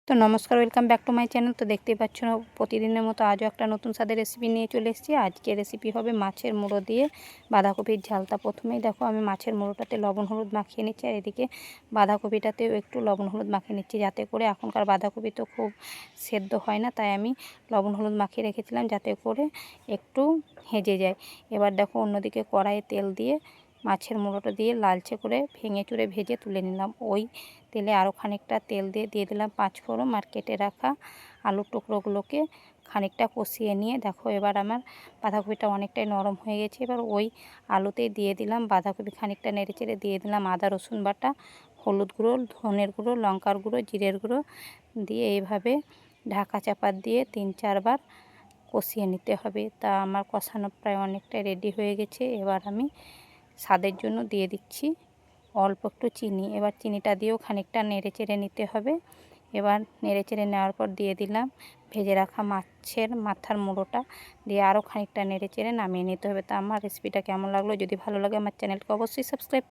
তো নমস্কার, welcome back to my channel. তো দেখতেই পাচ্ছ প্রতিদিনের মতো আজও একটা নতুন স্বাদের রেসিপি নিয়ে চলে এসেছি। আজকে রেসিপি হবে মাছের মুড়ো দিয়ে বাঁধাকপির ঝালতা। প্রথমেই দেখো আমি মাছের মুড়োটাতে লবণ হলুদ মাখিয়ে নিচ্ছি, আর এদিকে বাঁধাকপিটাতেও একটু লবণ হলুদ মাখিয়ে নিচ্ছি, যাতে করে এখনকার বাঁধাকপি তো খুব সেদ্ধ হয় না, তাই আমি লবণ হলুদ মাখিয়ে রেখেছিলাম যাতে করে একটু হেজে যায়। এবার দেখো অন্যদিকে কড়াইয়ে তেল দিয়ে মাছের মুড়োটা দিয়ে লালচে করে ভেঙে চুরে ভেজে তুলে নিলাম। ওই তেলে আরও খানিকটা তেল দিয়ে দিলাম পাঁচফোড়ন, আর কেটে রাখা আলুর টুকরোগুলোকে খানিকটা কষিয়ে নিয়ে দেখো এবার আমার বাঁধাকপিটা অনেকটাই নরম হয়ে গেছে। এবার ওই আলুতেই দিয়ে দিলাম বাঁধাকপি, খানিকটা নেড়েচেড়ে দিয়ে দিলাম আদা রসুন বাটা, হলুদ গুঁড়ো, ধনের গুঁড়ো, লঙ্কার গুঁড়ো, জিরের গুঁড়ো দিয়ে এইভাবে ঢাকা চাপা দিয়ে 3-4 বার কষিয়ে নিতে হবে। তা আমার কষানো প্রায় অনেকটাই রেডি হয়ে গেছে। এবার আমি স্বাদের জন্য দিয়ে দিচ্ছি অল্প একটু চিনি। এবার চিনিটা দিয়েও খানিকটা নেড়েচেড়ে নিতে হবে। এবার নেড়েচেড়ে নেওয়ার পর দিয়ে দিলাম ভেজে রাখা মাছের মাথার মুড়োটা, দিয়ে আরও খানিকটা নেড়েচেড়ে নামিয়ে নিতে হবে। তা আমার রেসিপিটা কেমন লাগলো, যদি ভালো লাগে আমার চ্যানেলকে অবশ্যই সাবস্ক্রাইব